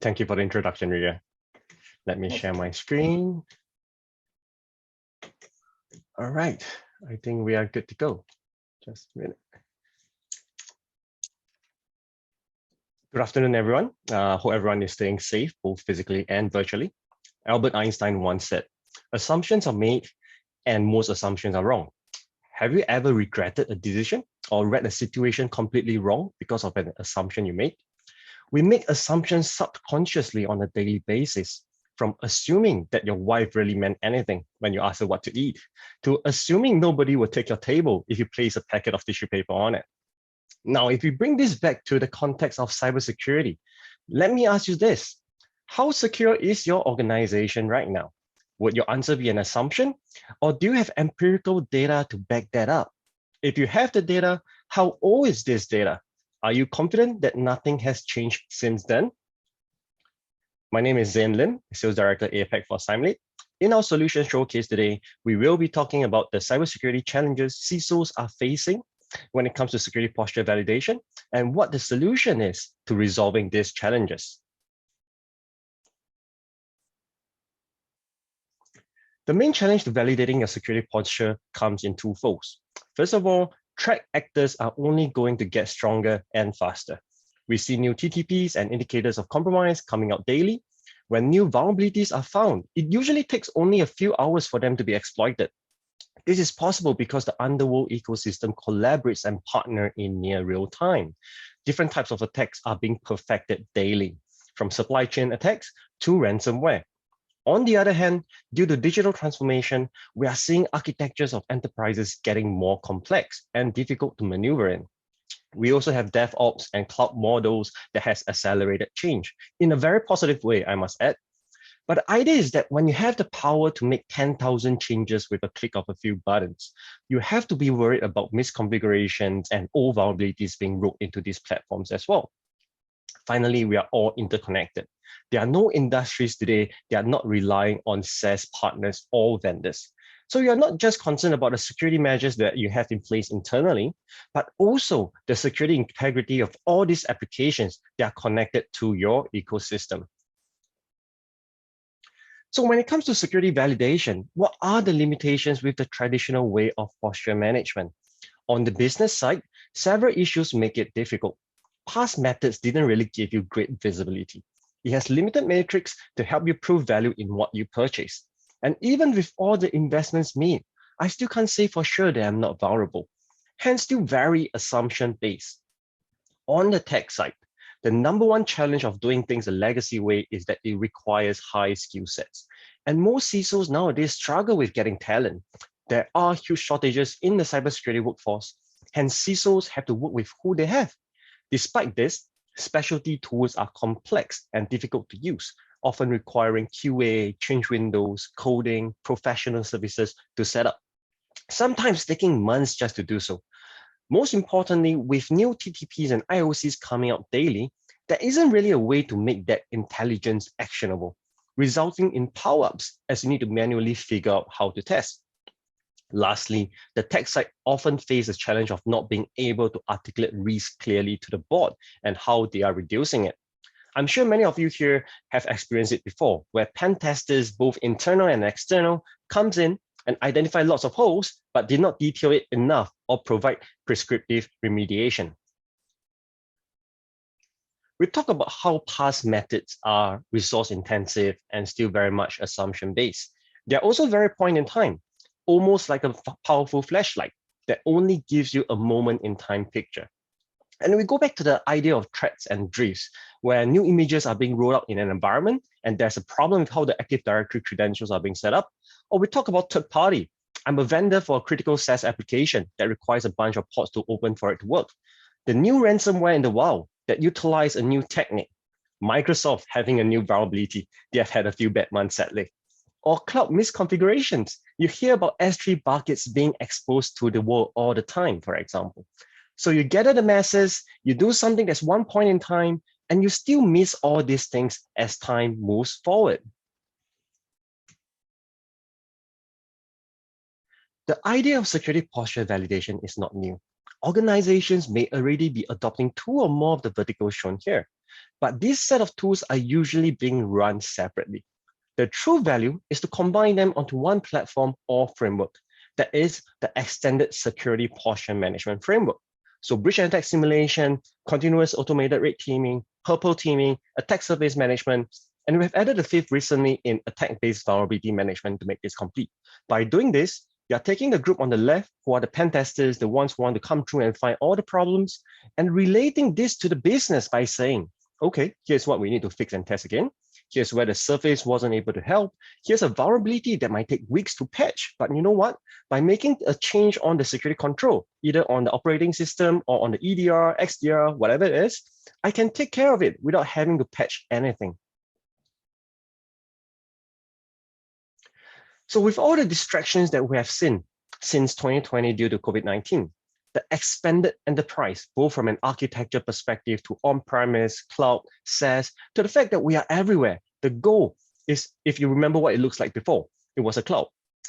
Thank you for the introduction, Ria. Let me share my screen. All right, I think we are good to go. Just a minute. Good afternoon, everyone. Hope everyone is staying safe, both physically and virtually. Albert Einstein once said, assumptions are made and most assumptions are wrong. Have you ever regretted a decision or read a situation completely wrong because of an assumption you made? We make assumptions subconsciously on a daily basis, from assuming that your wife really meant anything when you ask her what to eat, to assuming nobody will take your table if you place a packet of tissue paper on it. Now, if we bring this back to the context of cybersecurity, let me ask you this. How secure is your organization right now? Would your answer be an assumption, or do you have empirical data to back that up? If you have the data, how old is this data? Are you confident that nothing has changed since then? My name is Zane Lim, Sales Director APAC for Cymulate. In our solution showcase today, we will be talking about the cybersecurity challenges CISOs are facing when it comes to security posture validation and what the solution is to resolving these challenges. The main challenge to validating a security posture comes in two folds. First of all, threat actors are only going to get stronger and faster. We see new TTPs and indicators of compromise coming out daily. When new vulnerabilities are found, it usually takes only a few hours for them to be exploited. This is possible because the underworld ecosystem collaborates and partners in near real time. Different types of attacks are being perfected daily, from supply chain attacks to ransomware. On the other hand, due to digital transformation, we are seeing architectures of enterprises getting more complex and difficult to maneuver in. We also have DevOps and cloud models that has accelerated change in a very positive way, I must add. But the idea is that when you have the power to make 10,000 changes with a click of a few buttons, you have to be worried about misconfigurations and old vulnerabilities being roped into these platforms as well. Finally, we are all interconnected. There are no industries today that are not relying on SaaS partners or vendors. So you're not just concerned about the security measures that you have in place internally, but also the security integrity of all these applications that are connected to your ecosystem. So when it comes to security validation, what are the limitations with the traditional way of posture management? On the business side, several issues make it difficult. Past methods didn't really give you great visibility. It has limited metrics to help you prove value in what you purchase. And even with all the investments made, I still can't say for sure that I'm not vulnerable. Hence, still very assumption-based. On the tech side, the number one challenge of doing things the legacy way is that it requires high skill sets. And most CISOs nowadays struggle with getting talent. There are huge shortages in the cybersecurity workforce, hence CISOs have to work with who they have. Despite this, specialty tools are complex and difficult to use, often requiring QA, change windows, coding, professional services to set up, sometimes taking months just to do so. Most importantly, with new TTPs and IOCs coming out daily, there isn't really a way to make that intelligence actionable, resulting in power-ups as you need to manually figure out how to test. Lastly, the tech side often faces the challenge of not being able to articulate risk clearly to the board and how they are reducing it. I'm sure many of you here have experienced it before, where pen testers, both internal and external, comes in and identify lots of holes, but did not detail it enough or provide prescriptive remediation. We talk about how past methods are resource intensive and still very much assumption based. They're also very point in time, almost like a powerful flashlight that only gives you a moment in time picture. And we go back to the idea of threats and drifts, where new images are being rolled out in an environment, and there's a problem with how the Active Directory credentials are being set up. Or we talk about third party. I'm a vendor for a critical SaaS application that requires a bunch of ports to open for it to work. The new ransomware in the wild that utilize a new technique. Microsoft having a new vulnerability. They have had a few bad months, sadly. Or cloud misconfigurations. You hear about S3 buckets being exposed to the world all the time, for example. So you gather the masses, you do something that's one point in time, and you still miss all these things as time moves forward. The idea of security posture validation is not new. Organizations may already be adopting two or more of the verticals shown here. but this set of tools are usually being run separately. The true value is to combine them onto one platform or framework. That is the Extended Security Posture Management Framework. So breach and attack simulation, continuous automated red teaming, purple teaming, attack surface management, and we've added a fifth recently in attack-based vulnerability management to make this complete. By doing this, you're taking the group on the left, who are the pen testers, the ones who want to come through and find all the problems, and relating this to the business by saying, okay, here's what we need to fix and test again. Here's where the surface wasn't able to help. Here's a vulnerability that might take weeks to patch. But you know what? By making a change on the security control, either on the operating system or on the EDR, XDR, whatever it is, I can take care of it without having to patch anything. So with all the distractions that we have seen since 2020 due to COVID-19, the expanded enterprise, both from an architecture perspective to on-premise, cloud, SaaS, to the fact that we are everywhere. The goal is, if you remember what it looks like before, it was a cloud.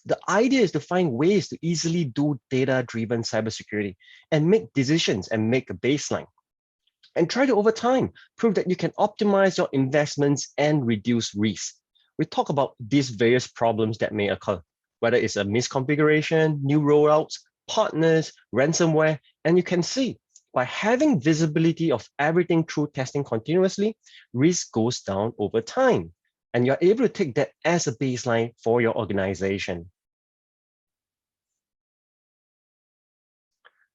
The idea is to find ways to easily do data-driven cybersecurity and make decisions and make a baseline. And try to, over time, prove that you can optimize your investments and reduce risk. We talk about these various problems that may occur, whether it's a misconfiguration, new rollouts, partners, ransomware, and you can see by having visibility of everything through testing continuously, risk goes down over time. And you're able to take that as a baseline for your organization.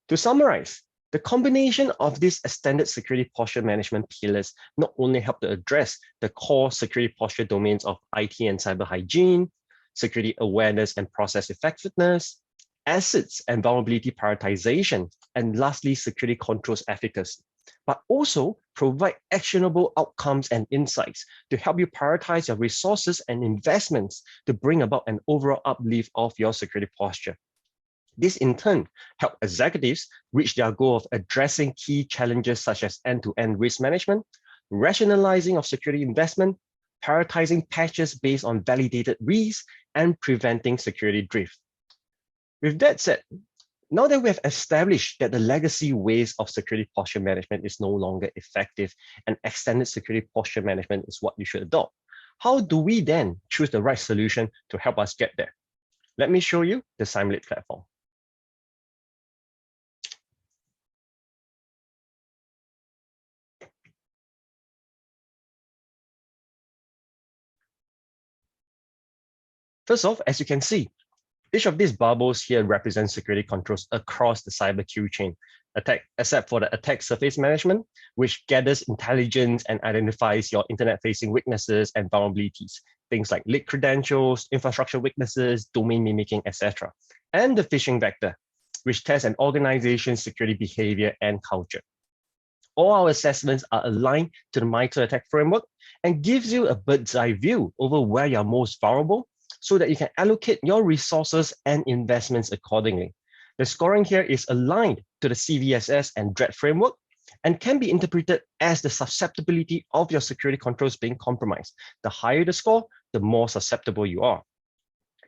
To summarize, the combination of these extended security posture management pillars not only help to address the core security posture domains of IT and cyber hygiene, security awareness and process effectiveness, assets and vulnerability prioritization, and lastly, security controls efficacy, but also provide actionable outcomes and insights to help you prioritize your resources and investments to bring about an overall uplift of your security posture. This in turn help executives reach their goal of addressing key challenges such as end-to-end risk management, rationalizing of security investment, prioritizing patches based on validated risks, and preventing security drift. With that said, now that we have established that the legacy ways of security posture management is no longer effective and extended security posture management is what you should adopt, how do we then choose the right solution to help us get there? Let me show you the Cymulate platform. First off, as you can see, each of these bubbles here represents security controls across the cyber queue chain, except for the attack surface management, which gathers intelligence and identifies your internet-facing weaknesses and vulnerabilities, things like leaked credentials, infrastructure weaknesses, domain mimicking, etc. And the phishing vector, which tests an organization's security behavior and culture. All our assessments are aligned to the MITRE ATT&CK framework and gives you a bird's eye view over where you're most vulnerable, so that you can allocate your resources and investments accordingly. The scoring here is aligned to the CVSS and DREAD framework and can be interpreted as the susceptibility of your security controls being compromised. The higher the score, the more susceptible you are.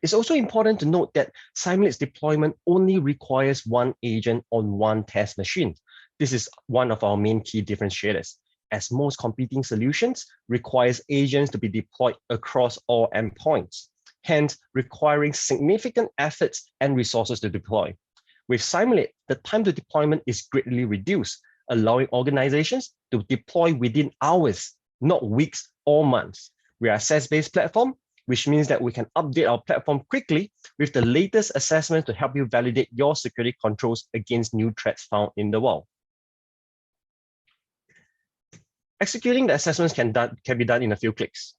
It's also important to note that Cymulate's deployment only requires one agent on one test machine. This is one of our main key differentiators, as most competing solutions requires agents to be deployed across all endpoints, hence requiring significant efforts and resources to deploy. With Cymulate, the time to deployment is greatly reduced, allowing organizations to deploy within hours, not weeks or months. We are a SaaS-based platform, which means that we can update our platform quickly with the latest assessment to help you validate your security controls against new threats found in the wild. Executing the assessments can be done in a few clicks.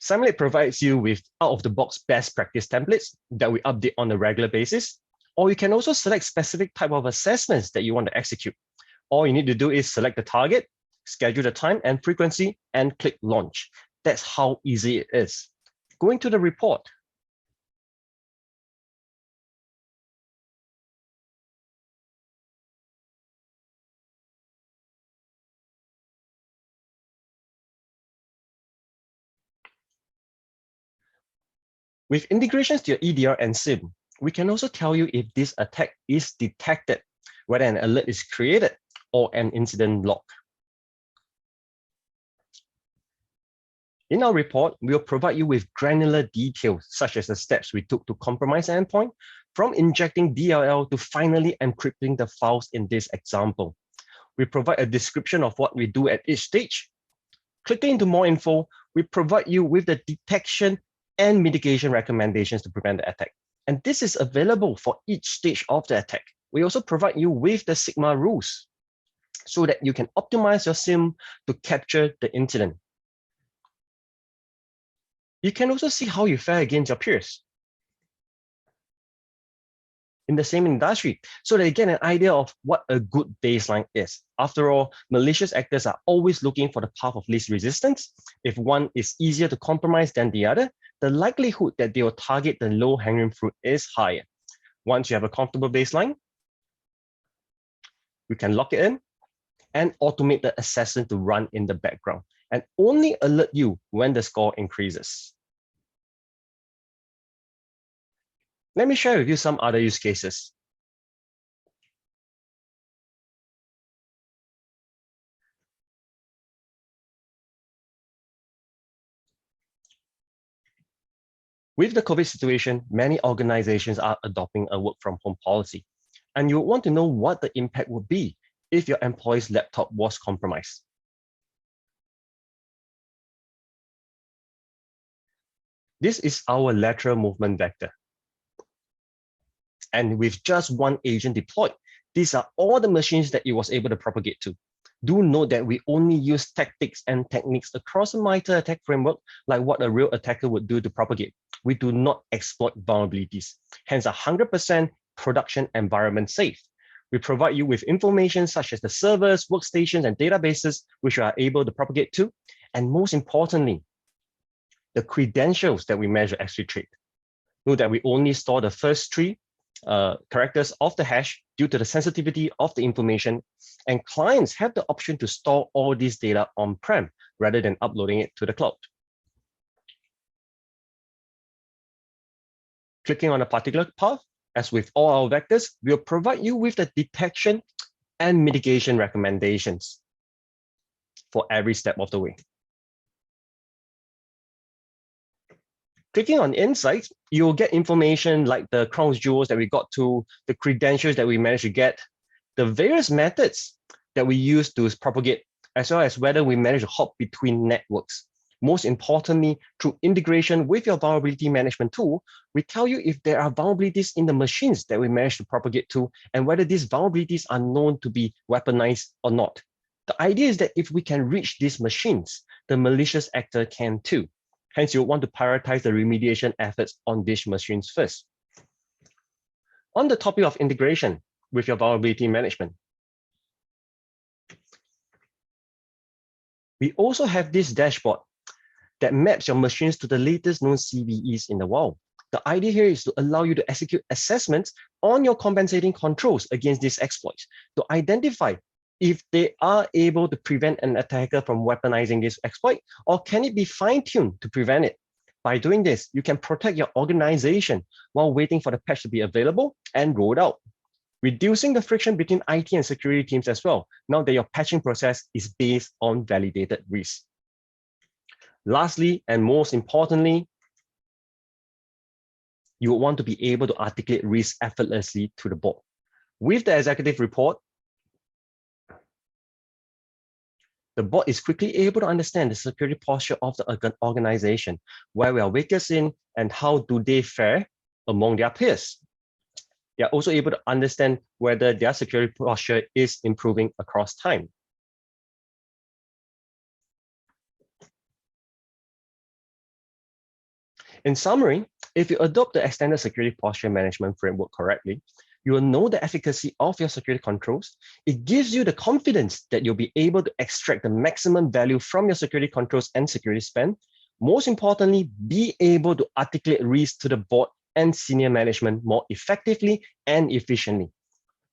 Cymulate provides you with out-of-the-box best practice templates that we update on a regular basis, or you can also select specific type of assessments that you want to execute. All you need to do is select the target, schedule the time and frequency, and click launch. That's how easy it is. Going to the report. With integrations to your EDR and SIEM, we can also tell you if this attack is detected, whether an alert is created, or an incident log. In our report, we'll provide you with granular details, such as the steps we took to compromise the endpoint, from injecting DLL to finally encrypting the files in this example. We provide a description of what we do at each stage. Clicking into more info, we provide you with the detection and mitigation recommendations to prevent the attack. And this is available for each stage of the attack. We also provide you with the Sigma rules so that you can optimize your SIM to capture the incident. You can also see how you fare against your peers in the same industry, so that you get an idea of what a good baseline is. After all, malicious actors are always looking for the path of least resistance. If one is easier to compromise than the other, the likelihood that they will target the low-hanging fruit is higher. Once you have a comfortable baseline, we can lock it in and automate the assessment to run in the background and only alert you when the score increases. Let me share with you some other use cases. With the COVID situation, many organizations are adopting a work from home policy, and you want to know what the impact would be if your employee's laptop was compromised. This is our lateral movement vector. And with just one agent deployed, these are all the machines that it was able to propagate to. Do note that we only use tactics and techniques across a MITRE attack framework, like what a real attacker would do to propagate. We do not exploit vulnerabilities, hence 100% production environment safe. We provide you with information such as the servers, workstations, and databases, which we are able to propagate to. And most importantly, the credentials that we measure Exfiltrate. Note that we only store the first three characters of the hash due to the sensitivity of the information, and clients have the option to store all this data on-prem rather than uploading it to the cloud. Clicking on a particular path, as with all our vectors, we'll provide you with the detection and mitigation recommendations for every step of the way. Clicking on Insights, you'll get information like the crown jewels that we got to, the credentials that we managed to get, the various methods that we use to propagate, as well as whether we manage to hop between networks. Most importantly, through integration with your vulnerability management tool, we tell you if there are vulnerabilities in the machines that we managed to propagate to, and whether these vulnerabilities are known to be weaponized or not. The idea is that if we can reach these machines, the malicious actor can too. Hence, you'll want to prioritize the remediation efforts on these machines first. On the topic of integration with your vulnerability management, we also have this dashboard that maps your machines to the latest known CVEs in the wild. The idea here is to allow you to execute assessments on your compensating controls against these exploits to identify if they are able to prevent an attacker from weaponizing this exploit, or can it be fine-tuned to prevent it? By doing this, you can protect your organization while waiting for the patch to be available and rolled out, reducing the friction between IT and security teams as well, now that your patching process is based on validated risks. Lastly, and most importantly, you will want to be able to articulate risk effortlessly to the board. With the executive report, the board is quickly able to understand the security posture of the organization, where we are weakest in, and how do they fare among their peers. They are also able to understand whether their security posture is improving across time. In summary, if you adopt the extended security posture management framework correctly, you will know the efficacy of your security controls. It gives you the confidence that you'll be able to extract the maximum value from your security controls and security spend. Most importantly, be able to articulate risk to the board and senior management more effectively and efficiently.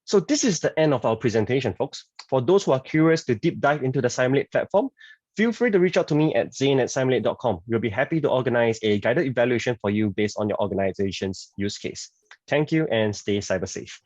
So this is the end of our presentation, folks. For those who are curious to deep dive into the Cymulate platform, feel free to reach out to me at zane@cymulate.com. We'll be happy to organize a guided evaluation for you based on your organization's use case. Thank you and stay cyber safe.